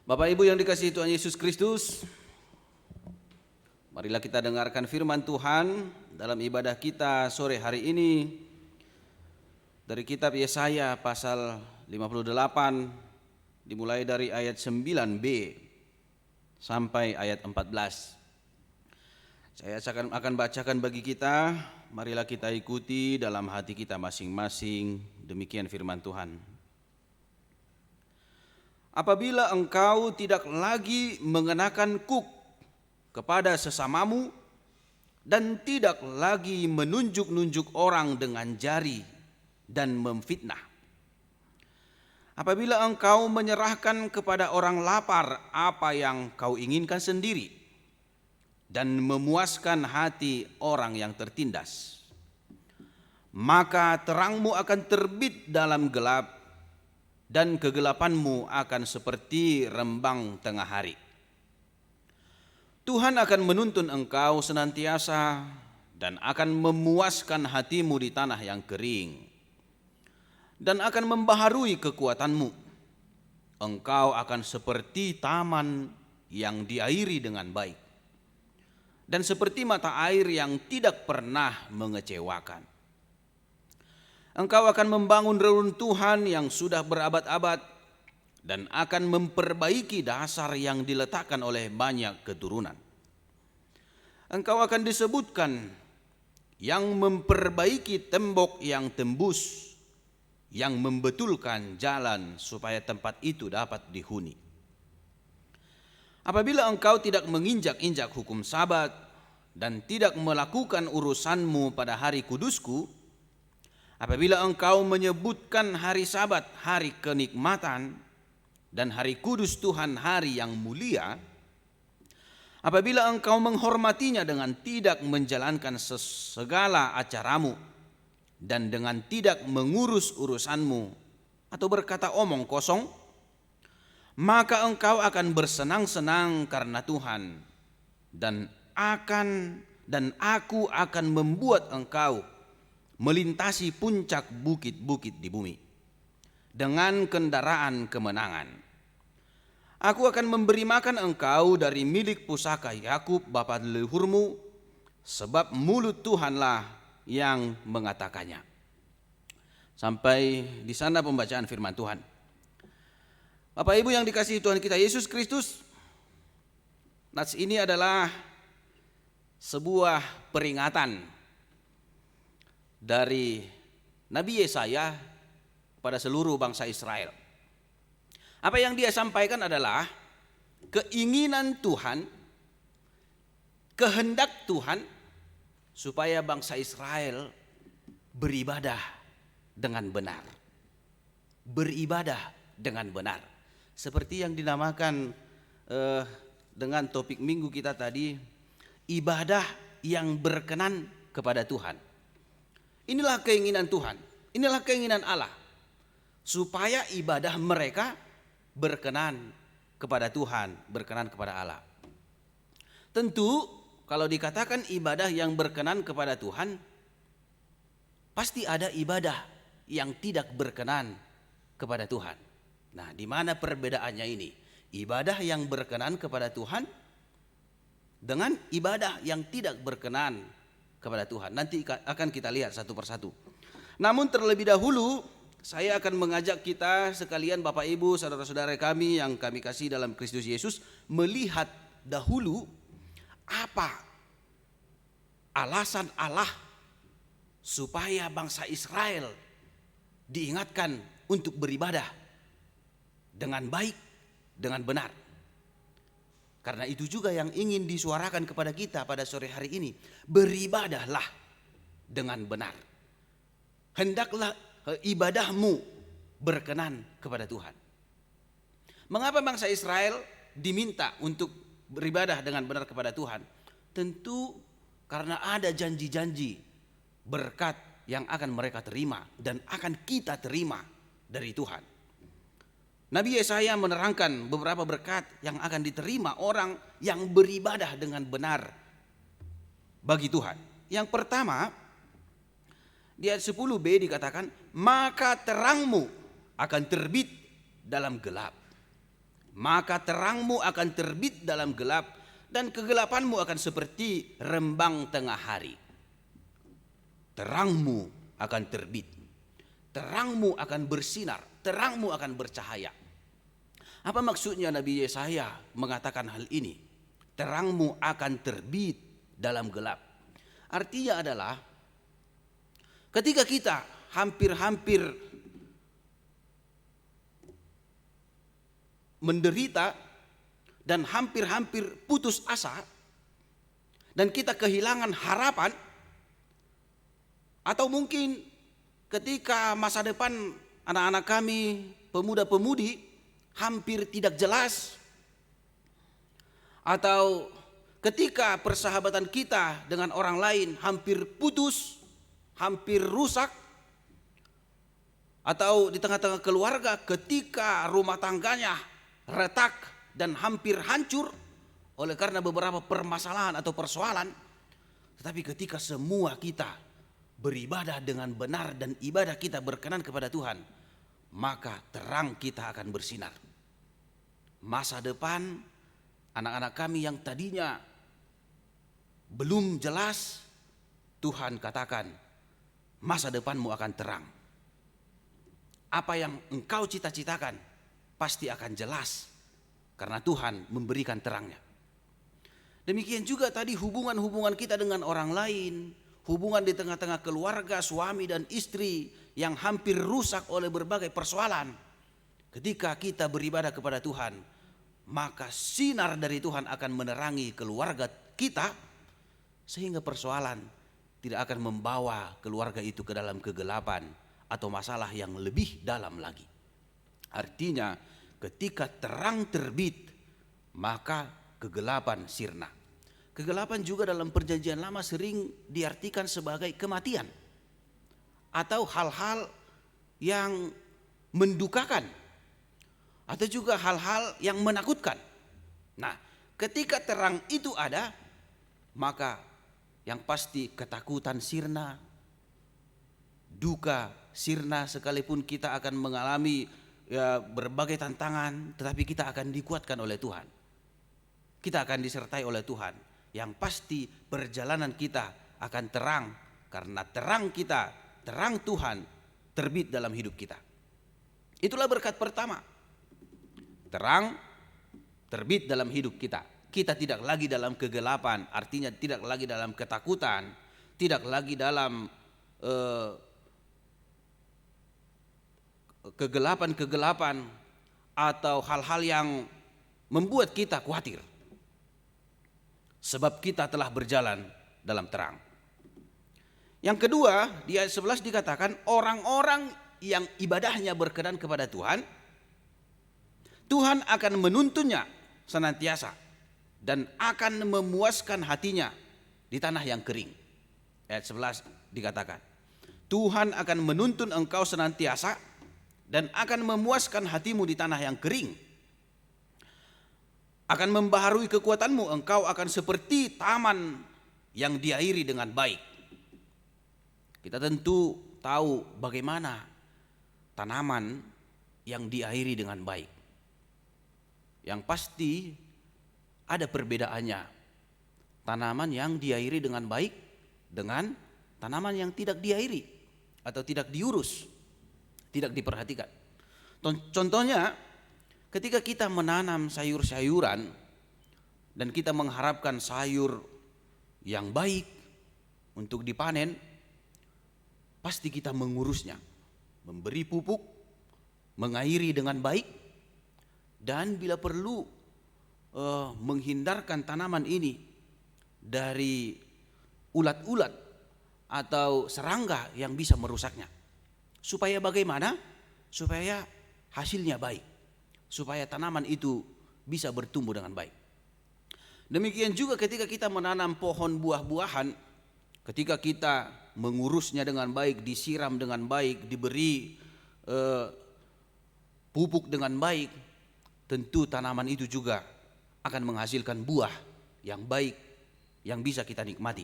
Bapak Ibu yang dikasihi Tuhan Yesus Kristus, marilah kita dengarkan firman Tuhan dalam ibadah kita sore hari ini dari kitab Yesaya pasal 58 dimulai dari ayat 9b sampai ayat 14. Saya akan bacakan bagi kita, marilah kita ikuti dalam hati kita masing-masing, demikian firman Tuhan. Apabila engkau tidak lagi mengenakan kuk kepada sesamamu dan tidak lagi menunjuk-nunjuk orang dengan jari dan memfitnah. Apabila engkau menyerahkan kepada orang lapar apa yang kau inginkan sendiri dan memuaskan hati orang yang tertindas, maka terangmu akan terbit dalam gelap dan kegelapanmu akan seperti rembang tengah hari. Tuhan akan menuntun engkau senantiasa dan akan memuaskan hatimu di tanah yang kering dan akan membaharui kekuatanmu. Engkau akan seperti taman yang diairi dengan baik dan seperti mata air yang tidak pernah mengecewakan. Engkau akan membangun reruntuhan yang sudah berabad-abad dan akan memperbaiki dasar yang diletakkan oleh banyak keturunan. Engkau akan disebutkan yang memperbaiki tembok yang tembus, yang membetulkan jalan supaya tempat itu dapat dihuni. Apabila engkau tidak menginjak-injak hukum Sabat dan tidak melakukan urusanmu pada hari kudusku, apabila engkau menyebutkan hari Sabat hari kenikmatan dan hari kudus Tuhan hari yang mulia, apabila engkau menghormatinya dengan tidak menjalankan segala acaramu dan dengan tidak mengurus urusanmu atau berkata omong kosong, maka engkau akan bersenang-senang karena Tuhan dan aku akan membuat engkau melintasi puncak bukit-bukit di bumi dengan kendaraan kemenangan. Aku akan memberi makan engkau dari milik pusaka Yakub bapa leluhurmu, sebab mulut Tuhanlah yang mengatakannya. Sampai di sana pembacaan firman Tuhan. Bapak Ibu yang dikasihi Tuhan kita Yesus Kristus, nats ini adalah sebuah peringatan dari Nabi Yesaya pada seluruh bangsa Israel. Apa yang dia sampaikan adalah keinginan Tuhan, kehendak Tuhan supaya bangsa Israel beribadah dengan benar. Beribadah dengan benar. Seperti yang dinamakan dengan topik minggu kita tadi, ibadah yang berkenan kepada Tuhan. Inilah keinginan Tuhan, inilah keinginan Allah, supaya ibadah mereka berkenan kepada Tuhan, berkenan kepada Allah. Tentu kalau dikatakan ibadah yang berkenan kepada Tuhan, pasti ada ibadah yang tidak berkenan kepada Tuhan. Nah, di mana perbedaannya ini? Ibadah yang berkenan kepada Tuhan dengan ibadah yang tidak berkenan kepada Tuhan. Nanti akan kita lihat satu persatu. Namun terlebih dahulu saya akan mengajak kita sekalian Bapak Ibu, saudara-saudara kami yang kami kasih dalam Kristus Yesus, melihat dahulu apa alasan Allah supaya bangsa Israel diingatkan untuk beribadah dengan baik, dengan benar. Karena itu juga yang ingin disuarakan kepada kita pada sore hari ini. Beribadahlah dengan benar. Hendaklah ibadahmu berkenan kepada Tuhan. Mengapa bangsa Israel diminta untuk beribadah dengan benar kepada Tuhan? Tentu karena ada janji-janji berkat yang akan mereka terima dan akan kita terima dari Tuhan. Nabi Yesaya menerangkan beberapa berkat yang akan diterima orang yang beribadah dengan benar bagi Tuhan. Yang pertama, di ayat 10b dikatakan, maka terangmu akan terbit dalam gelap. maka terangmu akan terbit dalam gelap, dan kegelapanmu akan seperti rembang tengah hari. Terangmu akan terbit, terangmu akan bersinar, terangmu akan bercahaya. Apa maksudnya Nabi Yesaya mengatakan hal ini? Terangmu akan terbit dalam gelap. Artinya adalah ketika kita hampir-hampir menderita dan hampir-hampir putus asa, dan kita kehilangan harapan, atau mungkin ketika masa depan anak-anak kami, pemuda-pemudi, hampir tidak jelas, atau ketika persahabatan kita dengan orang lain hampir putus, hampir rusak, atau di tengah-tengah keluarga ketika rumah tangganya retak dan hampir hancur oleh karena beberapa permasalahan atau persoalan. Tetapi ketika semua kita beribadah dengan benar dan ibadah kita berkenan kepada Tuhan, maka terang kita akan bersinar. Masa depan anak-anak kami yang tadinya belum jelas, Tuhan katakan masa depanmu akan terang. Apa yang engkau cita-citakan pasti akan jelas karena Tuhan memberikan terangnya. Demikian juga tadi hubungan-hubungan kita dengan orang lain, hubungan di tengah-tengah keluarga, suami dan istri yang hampir rusak oleh berbagai persoalan. Ketika kita beribadah kepada Tuhan, maka sinar dari Tuhan akan menerangi keluarga kita, sehingga persoalan tidak akan membawa keluarga itu ke dalam kegelapan atau masalah yang lebih dalam lagi. Artinya ketika terang terbit, maka kegelapan sirna. Kegelapan juga dalam perjanjian lama sering diartikan sebagai kematian atau hal-hal yang mendukakan, atau juga hal-hal yang menakutkan. Nah, ketika terang itu ada, maka yang pasti ketakutan sirna, duka sirna, sekalipun kita akan mengalami berbagai tantangan, tetapi kita akan dikuatkan oleh Tuhan. Kita akan disertai oleh Tuhan. Yang pasti perjalanan kita akan terang karena terang kita, terang Tuhan terbit dalam hidup kita. Itulah berkat pertama. Terang terbit dalam hidup kita. Kita tidak lagi dalam kegelapan, artinya tidak lagi dalam ketakutan, tidak lagi dalam kegelapan-kegelapan atau hal-hal yang membuat kita khawatir. Sebab kita telah berjalan dalam terang. Yang kedua, di ayat 11 dikatakan orang-orang yang ibadahnya berkenan kepada Tuhan, Tuhan akan menuntunnya senantiasa dan akan memuaskan hatinya di tanah yang kering. Ayat 11 dikatakan, Tuhan akan menuntun engkau senantiasa dan akan memuaskan hatimu di tanah yang kering. Akan membaharui kekuatanmu, engkau akan seperti taman yang diairi dengan baik. Kita tentu tahu bagaimana tanaman yang diairi dengan baik. Yang pasti ada perbedaannya. Tanaman yang diairi dengan baik dengan tanaman yang tidak diairi atau tidak diurus, tidak diperhatikan. Contohnya, ketika kita menanam sayur-sayuran dan kita mengharapkan sayur yang baik untuk dipanen, pasti kita mengurusnya, memberi pupuk, mengairi dengan baik, dan bila perlu menghindarkan tanaman ini dari ulat-ulat atau serangga yang bisa merusaknya. Supaya bagaimana? Supaya hasilnya baik, supaya tanaman itu bisa bertumbuh dengan baik. Demikian juga ketika kita menanam pohon buah-buahan, ketika kita mengurusnya dengan baik, disiram dengan baik, diberi pupuk dengan baik, tentu tanaman itu juga akan menghasilkan buah yang baik yang bisa kita nikmati.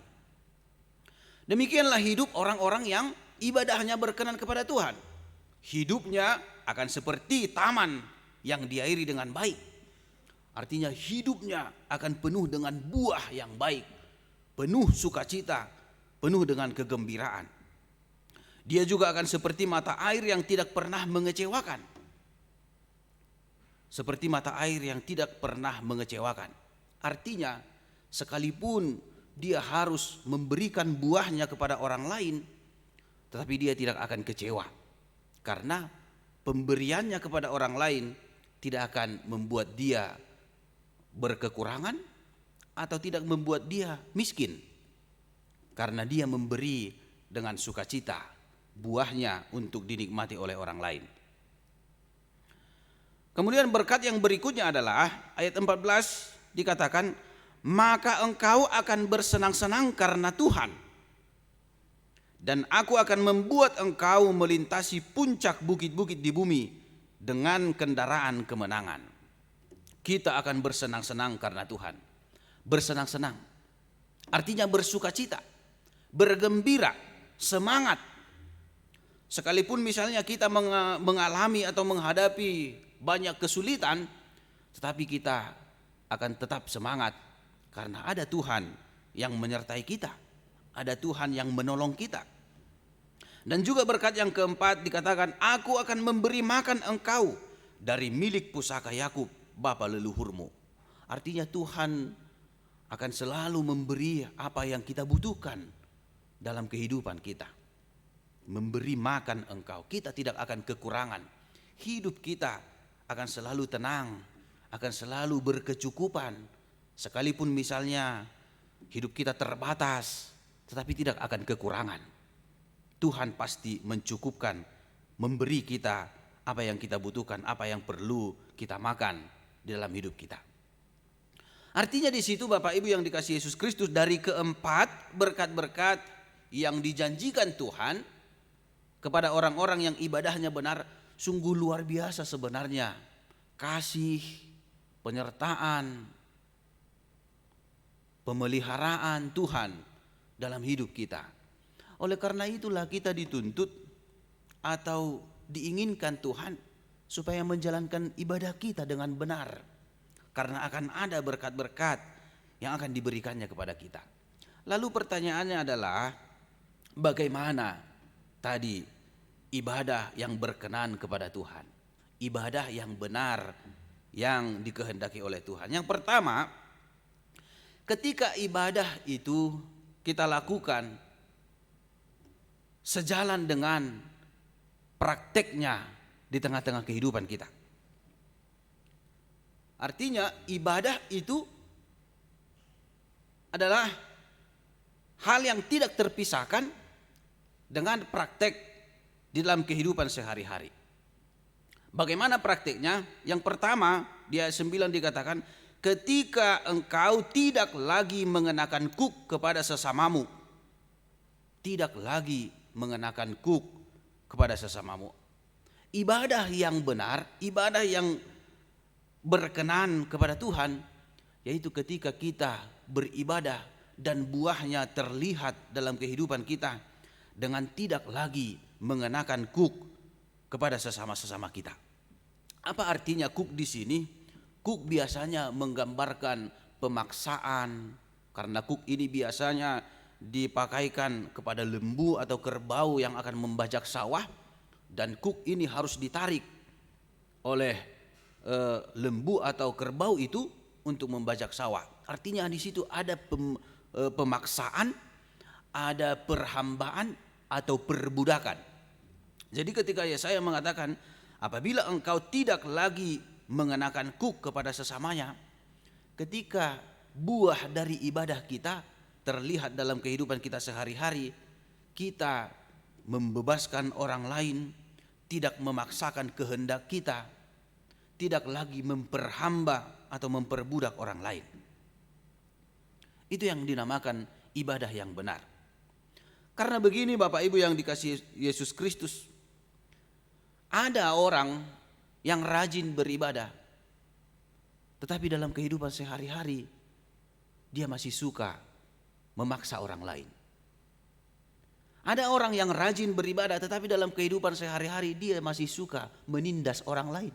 Demikianlah hidup orang-orang yang ibadahnya berkenan kepada Tuhan. Hidupnya akan seperti taman yang diairi dengan baik. Artinya hidupnya akan penuh dengan buah yang baik, penuh sukacita, penuh dengan kegembiraan. Dia juga akan seperti mata air yang tidak pernah mengecewakan. Seperti mata air yang tidak pernah mengecewakan. Artinya sekalipun dia harus memberikan buahnya kepada orang lain, tetapi dia tidak akan kecewa. Karena pemberiannya kepada orang lain tidak akan membuat dia berkekurangan atau tidak membuat dia miskin. Karena dia memberi dengan sukacita buahnya untuk dinikmati oleh orang lain. Kemudian berkat yang berikutnya adalah ayat 14 dikatakan, maka engkau akan bersenang-senang karena Tuhan, dan aku akan membuat engkau melintasi puncak bukit-bukit di bumi dengan kendaraan kemenangan. Kita akan bersenang-senang karena Tuhan. Bersenang-senang artinya bersukacita, bergembira, semangat. Sekalipun misalnya kita mengalami atau menghadapi banyak kesulitan, tetapi kita akan tetap semangat karena ada Tuhan yang menyertai kita, ada Tuhan yang menolong kita. Dan juga berkat yang keempat dikatakan, aku akan memberi makan engkau dari milik pusaka Yakub bapa leluhurmu. Artinya Tuhan akan selalu memberi apa yang kita butuhkan dalam kehidupan kita. Memberi makan engkau, kita tidak akan kekurangan. Hidup kita akan selalu tenang, akan selalu berkecukupan. Sekalipun misalnya hidup kita terbatas, tetapi tidak akan kekurangan. Tuhan pasti mencukupkan, memberi kita apa yang kita butuhkan, apa yang perlu kita makan di dalam hidup kita. Artinya di situ Bapak Ibu yang dikasihi Yesus Kristus, dari keempat berkat-berkat yang dijanjikan Tuhan kepada orang-orang yang ibadahnya benar, sungguh luar biasa sebenarnya. Kasih, penyertaan, pemeliharaan Tuhan dalam hidup kita. Oleh karena itulah kita dituntut atau diinginkan Tuhan supaya menjalankan ibadah kita dengan benar. Karena akan ada berkat-berkat yang akan diberikannya kepada kita. Lalu pertanyaannya adalah, bagaimana tadi ibadah yang berkenan kepada Tuhan, ibadah yang benar yang dikehendaki oleh Tuhan? Yang pertama, ketika ibadah itu kita lakukan sejalan dengan prakteknya di tengah-tengah kehidupan kita. Artinya ibadah itu adalah hal yang tidak terpisahkan dengan praktek di dalam kehidupan sehari-hari. Bagaimana prakteknya? Yang pertama, di ayat 9 dikatakan, ketika engkau tidak lagi mengenakan kuk kepada sesamamu. Tidak lagi mengenakan kuk kepada sesamamu. Ibadah yang benar, ibadah yang berkenan kepada Tuhan, yaitu ketika kita beribadah dan buahnya terlihat dalam kehidupan kita dengan tidak lagi mengenakan kuk kepada sesama-sesama kita. Apa artinya kuk di sini? Kuk biasanya menggambarkan pemaksaan, karena kuk ini biasanya dipakaikan kepada lembu atau kerbau yang akan membajak sawah, dan kuk ini harus ditarik oleh lembu atau kerbau itu untuk membajak sawah. Artinya di situ ada pemaksaan, ada perhambaan atau perbudakan. Jadi ketika Yesaya mengatakan, apabila engkau tidak lagi mengenakan kuk kepada sesamanya, ketika buah dari ibadah kita terlihat dalam kehidupan kita sehari-hari, kita membebaskan orang lain, tidak memaksakan kehendak kita, tidak lagi memperhamba atau memperbudak orang lain. Itu yang dinamakan ibadah yang benar. Karena begini Bapak Ibu yang dikasihi Yesus Kristus, ada orang yang rajin beribadah, tetapi dalam kehidupan sehari-hari dia masih suka memaksa orang lain. Ada orang yang rajin beribadah, tetapi dalam kehidupan sehari-hari dia masih suka menindas orang lain.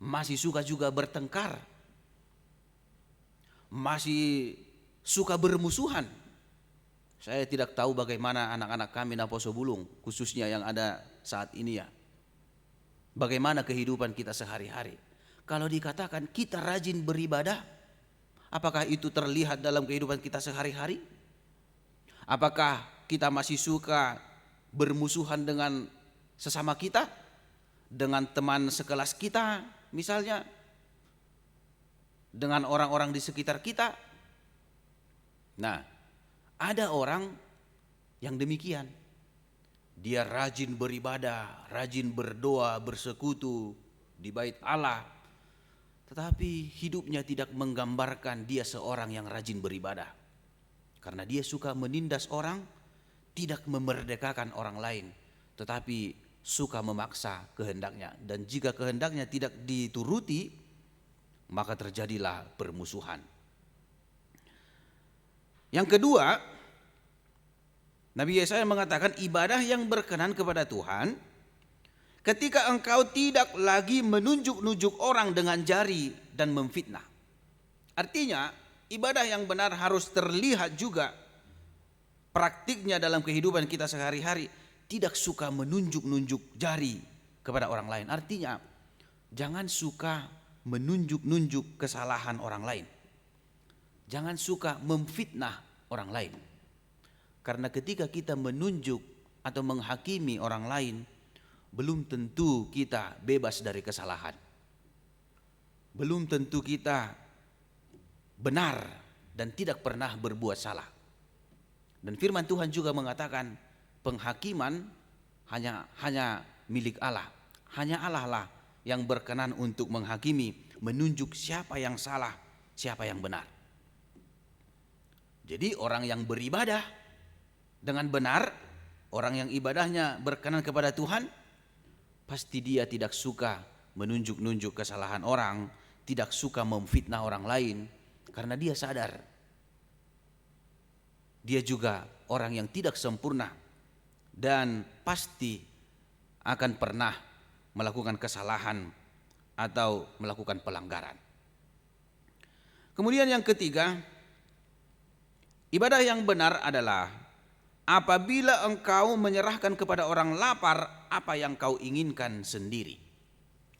Masih suka juga bertengkar masih suka bermusuhan. Saya tidak tahu bagaimana anak-anak kami na Poso Bulung, khususnya yang ada saat ini ya. Bagaimana kehidupan kita sehari-hari. Kalau dikatakan kita rajin beribadah, apakah itu terlihat dalam kehidupan kita sehari-hari? Apakah kita masih suka bermusuhan dengan sesama kita? Dengan teman sekelas kita misalnya? Dengan orang-orang di sekitar kita? Nah, ada orang yang demikian. Dia rajin beribadah, rajin berdoa, bersekutu di bait Allah. Tetapi hidupnya tidak menggambarkan dia seorang yang rajin beribadah. Karena dia suka menindas orang, tidak memerdekakan orang lain, tetapi suka memaksa kehendaknya. Dan jika kehendaknya tidak dituruti, maka terjadilah permusuhan. Yang kedua, Nabi Yesaya mengatakan ibadah yang berkenan kepada Tuhan ketika engkau tidak lagi menunjuk-nunjuk orang dengan jari dan memfitnah. Artinya ibadah yang benar harus terlihat juga praktiknya dalam kehidupan kita sehari-hari. Tidak suka menunjuk-nunjuk jari kepada orang lain. Artinya jangan suka menunjuk-nunjuk kesalahan orang lain. Jangan suka memfitnah orang lain. Karena ketika kita menunjuk atau menghakimi orang lain, belum tentu kita bebas dari kesalahan. Belum tentu kita benar dan tidak pernah berbuat salah. Dan firman Tuhan juga mengatakan penghakiman hanya milik Allah. Hanya Allah lah yang berkenan untuk menghakimi, menunjuk siapa yang salah, siapa yang benar. Jadi orang yang beribadah dengan benar, orang yang ibadahnya berkenan kepada Tuhan, pasti dia tidak suka menunjuk-nunjuk kesalahan orang, tidak suka memfitnah orang lain, karena dia sadar dia juga orang yang tidak sempurna dan pasti akan pernah melakukan kesalahan atau melakukan pelanggaran. Kemudian yang ketiga, ibadah yang benar adalah apabila engkau menyerahkan kepada orang lapar apa yang kau inginkan sendiri.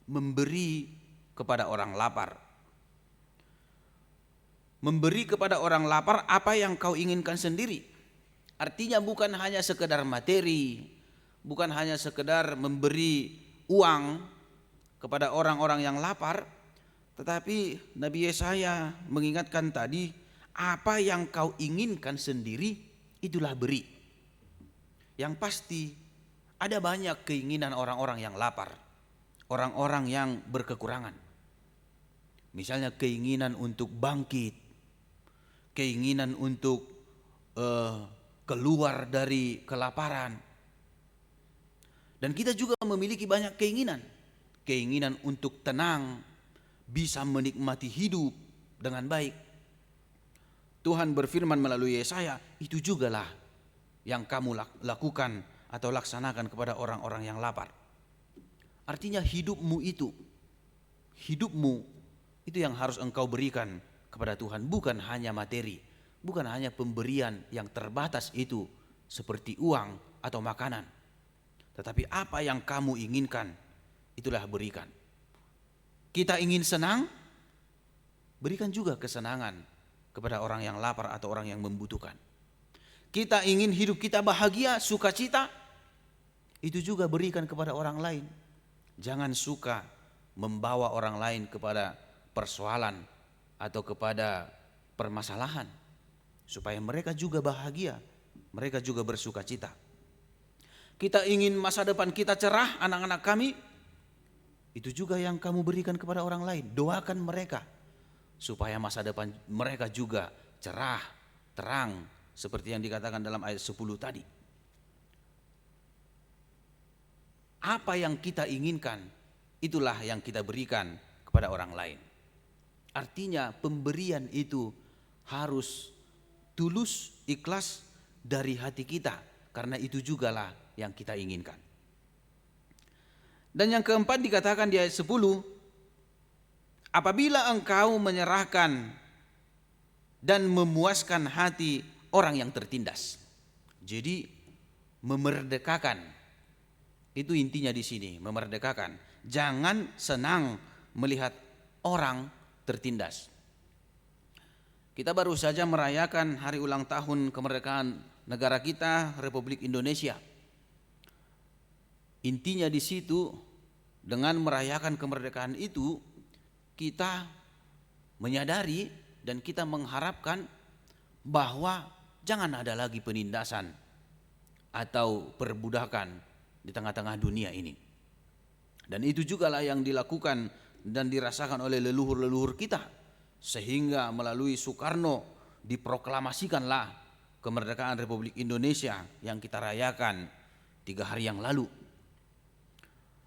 Memberi kepada orang lapar. Memberi kepada orang lapar apa yang kau inginkan sendiri. Artinya bukan hanya sekedar materi, bukan hanya sekedar memberi uang kepada orang-orang yang lapar, tetapi Nabi Yesaya mengingatkan tadi, apa yang kau inginkan sendiri itulah beri. Yang pasti ada banyak keinginan orang-orang yang lapar, orang-orang yang berkekurangan. Misalnya keinginan untuk bangkit, keinginan untuk keluar dari kelaparan. Dan kita juga memiliki banyak keinginan. Keinginan untuk tenang, bisa menikmati hidup dengan baik. Tuhan berfirman melalui Yesaya, itu jugalah yang kamu lakukan atau laksanakan kepada orang-orang yang lapar. Artinya hidupmu itu yang harus engkau berikan kepada Tuhan, bukan hanya materi, bukan hanya pemberian yang terbatas itu seperti uang atau makanan, tetapi apa yang kamu inginkan itulah berikan. Kita ingin senang, berikan juga kesenangan kepada orang yang lapar atau orang yang membutuhkan. Kita ingin hidup kita bahagia, sukacita, itu juga berikan kepada orang lain. Jangan suka membawa orang lain kepada persoalan atau kepada permasalahan, supaya mereka juga bahagia, mereka juga bersukacita. Kita ingin masa depan kita cerah, anak-anak kami, itu juga yang kamu berikan kepada orang lain. Doakan mereka supaya masa depan mereka juga cerah, terang, seperti yang dikatakan dalam ayat 10 tadi. Apa yang kita inginkan, itulah yang kita berikan kepada orang lain. Artinya pemberian itu harus tulus, ikhlas dari hati kita, karena itu jugalah yang kita inginkan. Dan yang keempat dikatakan di ayat 10, apabila engkau menyerahkan dan memuaskan hati orang yang tertindas. Jadi memerdekakan, itu intinya di sini, memerdekakan. Jangan senang melihat orang tertindas. Kita baru saja merayakan hari ulang tahun kemerdekaan negara kita, Republik Indonesia. Intinya di situ, dengan merayakan kemerdekaan itu, kita menyadari dan kita mengharapkan bahwa jangan ada lagi penindasan atau perbudakan di tengah-tengah dunia ini. Dan itu juga lah yang dilakukan dan dirasakan oleh leluhur-leluhur kita, sehingga melalui Soekarno diproklamasikanlah kemerdekaan Republik Indonesia yang kita rayakan 3 hari yang lalu.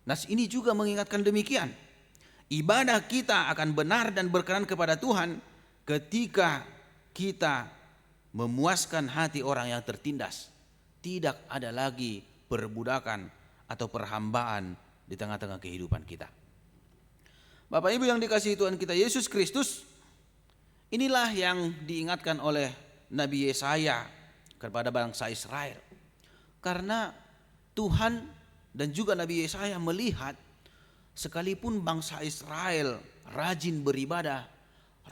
Nah, ini juga mengingatkan demikian. Ibadah kita akan benar dan berkenan kepada Tuhan ketika kita memuaskan hati orang yang tertindas. Tidak ada lagi perbudakan atau perhambaan di tengah-tengah kehidupan kita. Bapak Ibu yang dikasihi Tuhan kita Yesus Kristus, inilah yang diingatkan oleh Nabi Yesaya kepada bangsa Israel. Karena Tuhan dan juga Nabi Yesaya melihat sekalipun bangsa Israel rajin beribadah,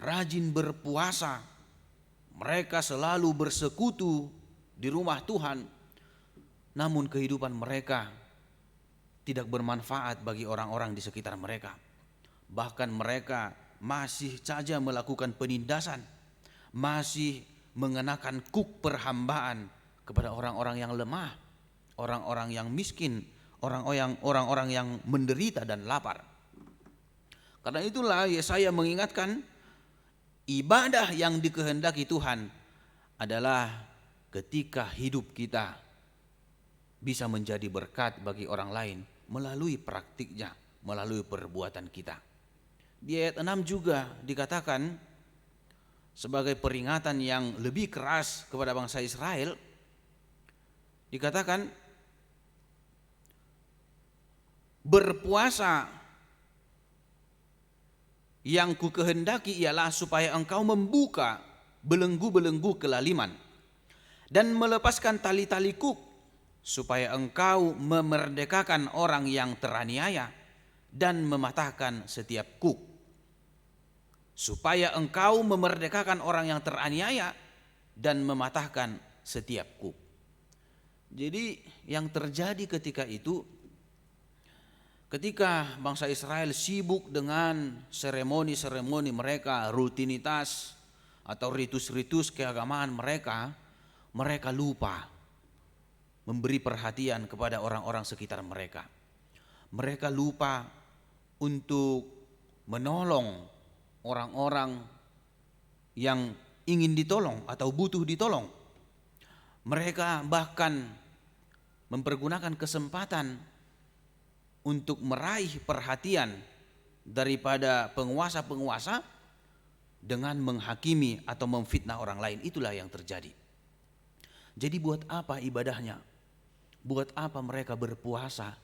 rajin berpuasa, mereka selalu bersekutu di rumah Tuhan, namun kehidupan mereka tidak bermanfaat bagi orang-orang di sekitar mereka. Bahkan mereka masih saja melakukan penindasan, masih mengenakan kuk perhambaan kepada orang-orang yang lemah, orang-orang yang miskin, orang-orang yang menderita dan lapar. Karena itulah Yesaya mengingatkan, ibadah yang dikehendaki Tuhan adalah ketika hidup kita bisa menjadi berkat bagi orang lain melalui praktiknya, melalui perbuatan kita. Di ayat 6 juga dikatakan sebagai peringatan yang lebih keras kepada bangsa Israel, dikatakan berpuasa yang kukehendaki ialah supaya engkau membuka belenggu-belenggu kelaliman dan melepaskan tali-tali kuk, supaya engkau memerdekakan orang yang teraniaya dan mematahkan setiap kuk. Supaya engkau memerdekakan orang yang teraniaya dan mematahkan setiap kuk. Jadi yang terjadi ketika itu, ketika bangsa Israel sibuk dengan seremoni-seremoni mereka, rutinitas atau ritus-ritus keagamaan mereka, mereka lupa memberi perhatian kepada orang-orang sekitar mereka. Mereka lupa untuk menolong orang-orang yang ingin ditolong atau butuh ditolong. Mereka bahkan mempergunakan kesempatan untuk meraih perhatian daripada penguasa-penguasa dengan menghakimi atau memfitnah orang lain. Itulah yang terjadi. Jadi buat apa ibadahnya? Buat apa mereka berpuasa?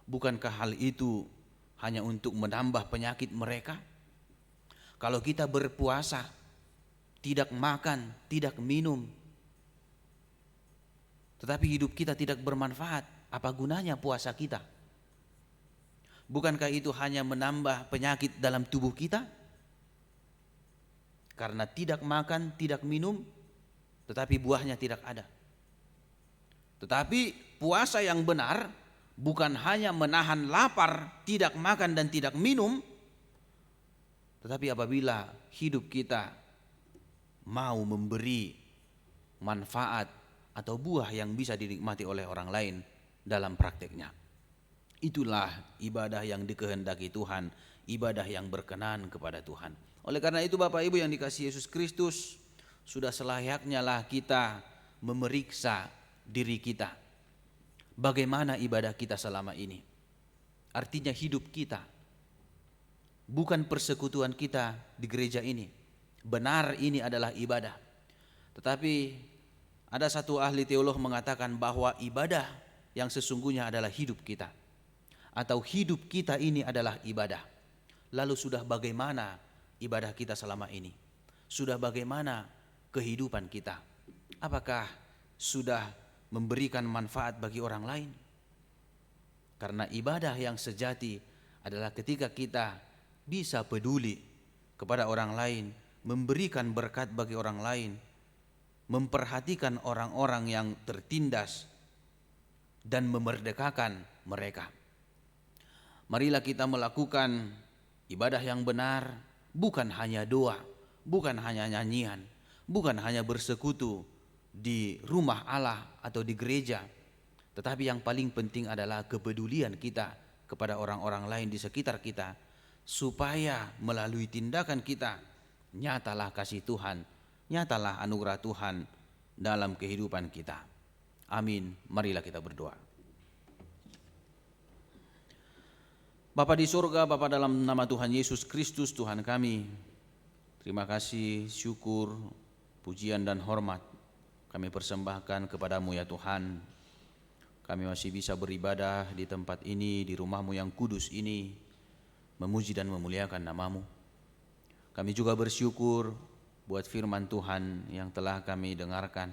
Bukankah hal itu hanya untuk menambah penyakit mereka? Kalau kita berpuasa, tidak makan, tidak minum, tetapi hidup kita tidak bermanfaat, apa gunanya puasa kita? Bukankah itu hanya menambah penyakit dalam tubuh kita? Karena tidak makan, tidak minum, tetapi buahnya tidak ada. Tetapi puasa yang benar bukan hanya menahan lapar, tidak makan dan tidak minum, tetapi apabila hidup kita mau memberi manfaat atau buah yang bisa dinikmati oleh orang lain dalam prakteknya. Itulah ibadah yang dikehendaki Tuhan, ibadah yang berkenan kepada Tuhan. Oleh karena itu Bapak Ibu yang dikasihi Yesus Kristus, sudah selayaknya lah kita memeriksa diri kita. Bagaimana ibadah kita selama ini? Artinya hidup kita, bukan persekutuan kita di gereja ini. Benar ini adalah ibadah. Tetapi ada satu ahli teolog mengatakan bahwa ibadah yang sesungguhnya adalah hidup kita. Atau hidup kita ini adalah ibadah. Lalu sudah bagaimana ibadah kita selama ini? Sudah bagaimana kehidupan kita? Apakah sudah memberikan manfaat bagi orang lain? Karena ibadah yang sejati adalah ketika kita bisa peduli kepada orang lain, memberikan berkat bagi orang lain, memperhatikan orang-orang yang tertindas, dan memerdekakan mereka. Marilah kita melakukan ibadah yang benar, bukan hanya doa, bukan hanya nyanyian, bukan hanya bersekutu di rumah Allah atau di gereja, tetapi yang paling penting adalah kepedulian kita kepada orang-orang lain di sekitar kita, supaya melalui tindakan kita nyatalah kasih Tuhan, nyatalah anugerah Tuhan dalam kehidupan kita. Amin. Marilah kita berdoa. Bapa di surga, Bapa dalam nama Tuhan Yesus Kristus Tuhan kami, terima kasih, syukur, pujian dan hormat kami persembahkan kepadamu ya Tuhan. Kami masih bisa beribadah di tempat ini, di rumah-Mu yang kudus ini, memuji dan memuliakan nama-Mu. Kami juga bersyukur buat firman Tuhan yang telah kami dengarkan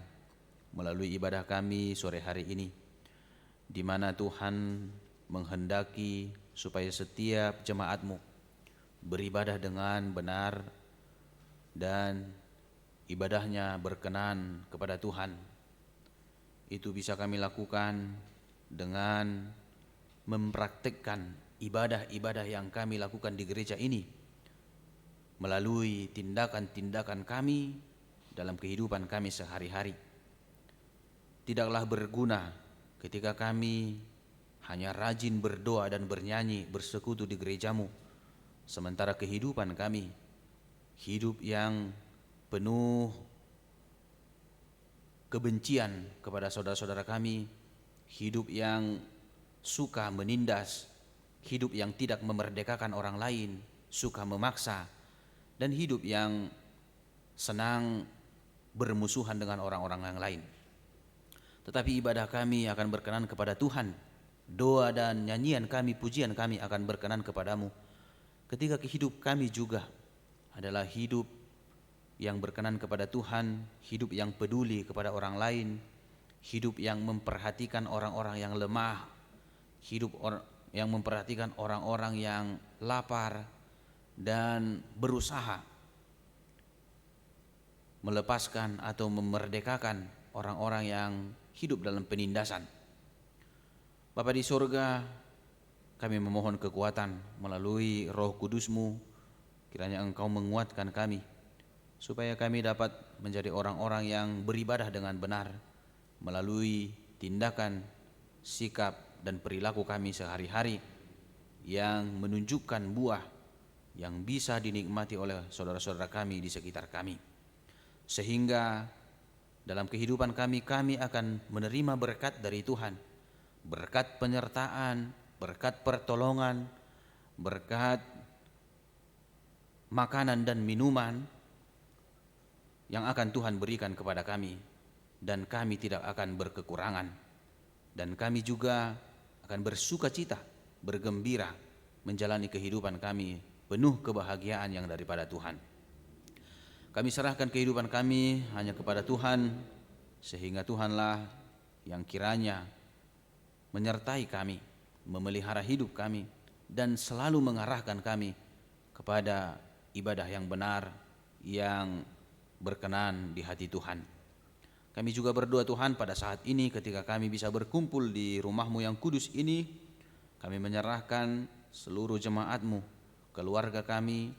melalui ibadah kami sore hari ini, di mana Tuhan menghendaki supaya setiap jemaat-Mu beribadah dengan benar dan ibadahnya berkenan kepada Tuhan. Itu bisa kami lakukan dengan mempraktikkan ibadah-ibadah yang kami lakukan di gereja ini melalui tindakan-tindakan kami dalam kehidupan kami sehari-hari. Tidaklah berguna ketika kami hanya rajin berdoa dan bernyanyi bersekutu di gereja-Mu, sementara kehidupan kami hidup yang penuh kebencian kepada saudara-saudara kami, hidup yang suka menindas, hidup yang tidak memerdekakan orang lain, suka memaksa, dan hidup yang senang bermusuhan dengan orang-orang yang lain. Tetapi ibadah kami akan berkenan kepada Tuhan, doa dan nyanyian kami, pujian kami akan berkenan kepadamu, ketika hidup kami juga adalah hidup yang berkenan kepada Tuhan, hidup yang peduli kepada orang lain, hidup yang memperhatikan orang-orang yang lemah, hidup yang memperhatikan orang-orang yang lapar, dan berusaha melepaskan atau memerdekakan orang-orang yang hidup dalam penindasan. Bapa di surga, kami memohon kekuatan melalui Roh Kudus-Mu, kiranya Engkau menguatkan kami, supaya kami dapat menjadi orang-orang yang beribadah dengan benar melalui tindakan, sikap, dan perilaku kami sehari-hari yang menunjukkan buah yang bisa dinikmati oleh saudara-saudara kami di sekitar kami. Sehingga dalam kehidupan kami akan menerima berkat dari Tuhan, berkat penyertaan, berkat pertolongan, berkat makanan dan minuman yang akan Tuhan berikan kepada kami, dan kami tidak akan berkekurangan, dan kami juga akan bersuka cita, bergembira menjalani kehidupan kami penuh kebahagiaan yang daripada Tuhan. Kami serahkan kehidupan kami hanya kepada Tuhan, sehingga Tuhanlah yang kiranya menyertai kami, memelihara hidup kami, dan selalu mengarahkan kami kepada ibadah yang benar, yang berkenan di hati Tuhan. Kami juga berdoa Tuhan, pada saat ini ketika kami bisa berkumpul di rumah-Mu yang kudus ini, kami menyerahkan seluruh jemaat-Mu, keluarga kami,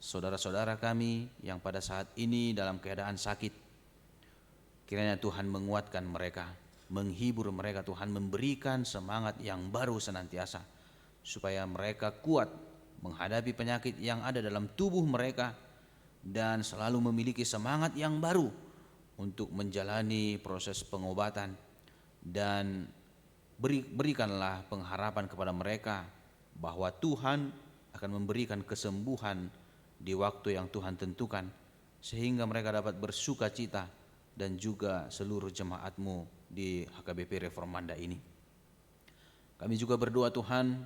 saudara-saudara kami yang pada saat ini dalam keadaan sakit. Kiranya Tuhan menguatkan mereka, menghibur mereka, Tuhan memberikan semangat yang baru senantiasa, supaya mereka kuat menghadapi penyakit yang ada dalam tubuh mereka, dan selalu memiliki semangat yang baru untuk menjalani proses pengobatan. Dan berikanlah pengharapan kepada mereka bahwa Tuhan akan memberikan kesembuhan di waktu yang Tuhan tentukan, sehingga mereka dapat bersuka cita, dan juga seluruh jemaat-Mu di HKBP Reformanda ini. Kami juga berdoa Tuhan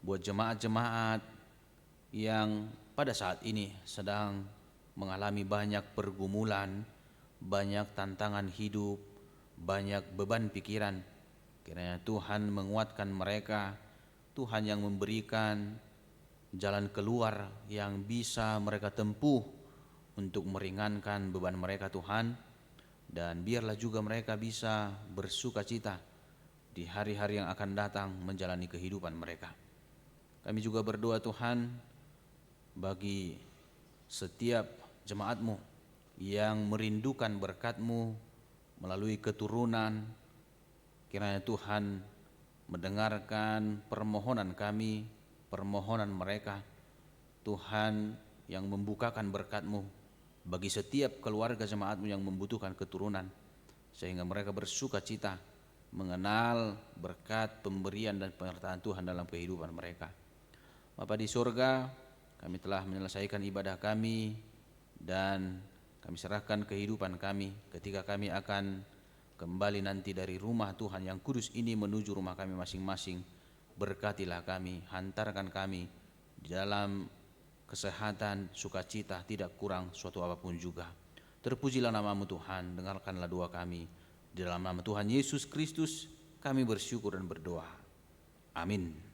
buat jemaat-jemaat yang pada saat ini sedang mengalami banyak pergumulan, banyak tantangan hidup, banyak beban pikiran. Kiranya Tuhan menguatkan mereka, Tuhan yang memberikan jalan keluar yang bisa mereka tempuh untuk meringankan beban mereka Tuhan. Dan biarlah juga mereka bisa bersuka cita di hari-hari yang akan datang menjalani kehidupan mereka. Kami juga berdoa Tuhan bagi setiap jemaat-Mu yang merindukan berkat-Mu melalui keturunan. Kiranya Tuhan mendengarkan permohonan kami, permohonan mereka. Tuhan yang membukakan berkat-Mu bagi setiap keluarga jemaat-Mu yang membutuhkan keturunan, sehingga mereka bersuka cita mengenal berkat pemberian dan penyertaan Tuhan dalam kehidupan mereka. Bapa di surga, kami telah menyelesaikan ibadah kami dan kami serahkan kehidupan kami ketika kami akan kembali nanti dari rumah Tuhan yang kudus ini menuju rumah kami masing-masing. Berkatilah kami, hantarkan kami di dalam kesehatan, sukacita, tidak kurang suatu apapun juga. Terpujilah nama-Mu Tuhan, dengarkanlah doa kami. Di dalam nama Tuhan Yesus Kristus kami bersyukur dan berdoa. Amin.